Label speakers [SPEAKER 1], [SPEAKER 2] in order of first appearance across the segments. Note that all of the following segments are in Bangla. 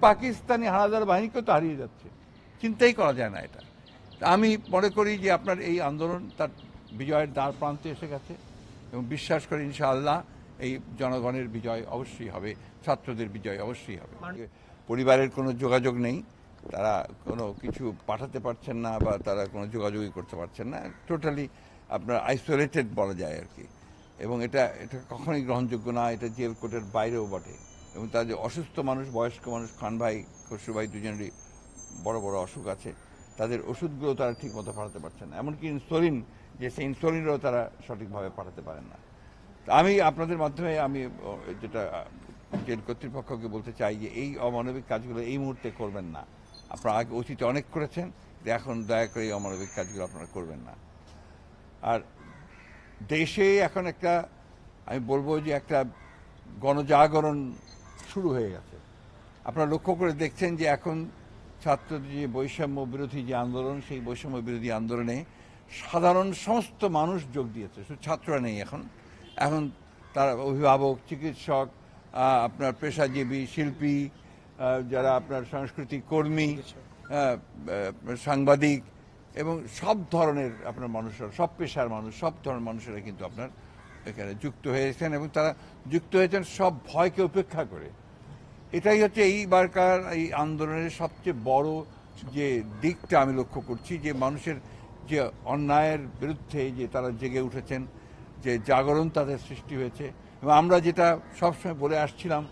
[SPEAKER 1] পাকিস্তানি হানাদার বাহিনীকেও তো হারিয়ে যাচ্ছে, চিন্তাই করা যায় না এটা। আমি মনে করি যে আপনার এই আন্দোলন তার বিজয়ের দ্বার প্রান্তে এসে গেছে এবং বিশ্বাস করি ইনশাআল্লাহ এই জনগণের বিজয় অবশ্যই হবে, ছাত্রদের বিজয় অবশ্যই হবে। পরিবারের কোনো যোগাযোগ নেই, তারা কোনো কিছু পাঠাতে পারছেন না বা তারা কোনো যোগাযোগই করতে পারছেন না, টোটালি আপনার আইসোলেটেড বলা যায় আর কি। এবং এটা কখনোই গ্রহণযোগ্য না, এটা জেল কোর্টের বাইরেও বটে। এবং তার যে অসুস্থ মানুষ, বয়স্ক মানুষ, খান ভাই খসরু ভাই দুজনেরই বড় বড় অসুখ আছে, তাদের ওষুধগুলো তারা ঠিক মতো পাঠাতে পারছেন না, এমনকি ইনসুলিন যে সেই ইনসুলিনও তারা সঠিকভাবে পাঠাতে পারেন না। আমি আপনাদের মাধ্যমে আমি যেটা জেল কর্তৃপক্ষকে বলতে চাই যে এই অমানবিক কাজগুলো এই মুহূর্তে করবেন না। আপনারা আগে অতীতে অনেক করেছেন, এখন দয়া করে এই অমানবিক কাজগুলো আপনারা করবেন না। আর দেশে এখন একটা, আমি বলবো যে একটা গণজাগরণ শুরু হয়ে গেছে। আপনারা লক্ষ্য করে দেখছেন যে এখন ছাত্রদের যে বৈষম্য বিরোধী যে আন্দোলন, সেই বৈষম্য বিরোধী আন্দোলনে সাধারণ সমস্ত মানুষ যোগ দিয়েছে, শুধু ছাত্ররা নেই। এখন তারা অভিভাবক, চিকিৎসক, আপনার পেশাজীবী, শিল্পী, যারা আপনার সাংস্কৃতিক কর্মী, সাংবাদিক এবং সব ধরনের আপনার মানুষরা, সব পেশার মানুষ, সব ধরনের মানুষেরা কিন্তু আপনার এখানে যুক্ত হয়েছেন এবং তারা যুক্ত হয়েছেন সব ভয়কে উপেক্ষা করে। এটাই হচ্ছে এইবারকার এই আন্দোলনের সবচেয়ে বড় যে দিকটা আমি লক্ষ্য করছি, যে মানুষের যে অন্যায়ের বিরুদ্ধে যে তারা জেগে উঠেছেন, যে জাগরণ তাদের সৃষ্টি হয়েছে। এবং আমরা যেটা সবসময় বলে আসছিলাম,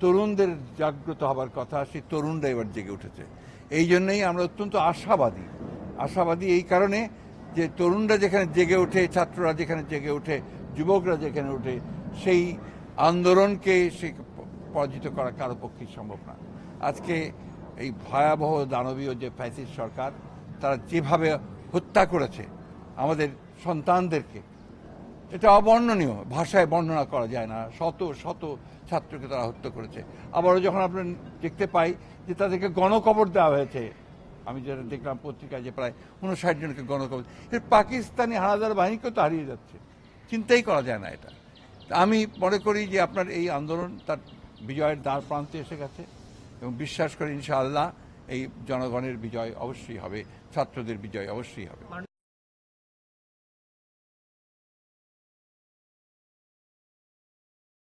[SPEAKER 1] তরুণদের জাগ্রত হবার কথা, সেই তরুণরা এবার জেগে উঠেছে। এই জন্যই আমরা অত্যন্ত আশাবাদী এই কারণে যে তরুণরা যেখানে জেগে ওঠে, ছাত্ররা যেখানে জেগে ওঠে, যুবকরা যেখানে ওঠে, সেই আন্দোলনকে সে পরাজিত করা কারো পক্ষেই সম্ভব না। আজকে এই ভয়াবহ দানবীয় যে ফ্যাসিস্ট সরকার, তারা যেভাবে হত্যা করেছে আমাদের সন্তানদেরকে, এটা অবর্ণনীয়, ভাষায় বর্ণনা করা যায় না। শত শত ছাত্রকে তারা হত্যা করেছে। আবারও যখন আমরা দেখতে পাই যে তাদেরকে গণকবর দেওয়া হয়েছে, আমি যেটা দেখলাম পত্রিকায় যে প্রায় 59 জনকে গণকবর, পাকিস্তানি হানাদার বাহিনীকেও তো হারিয়ে যাচ্ছে, চিন্তাই করা যায় না এটা। আমি মনে করি যে আপনার এই আন্দোলন তার বিজয়ের দ্বার প্রান্তে এসে গেছে এবং বিশ্বাস করি ইনশাআল্লাহ এই জনগণের বিজয় অবশ্যই হবে, ছাত্রদের বিজয় অবশ্যই হবে।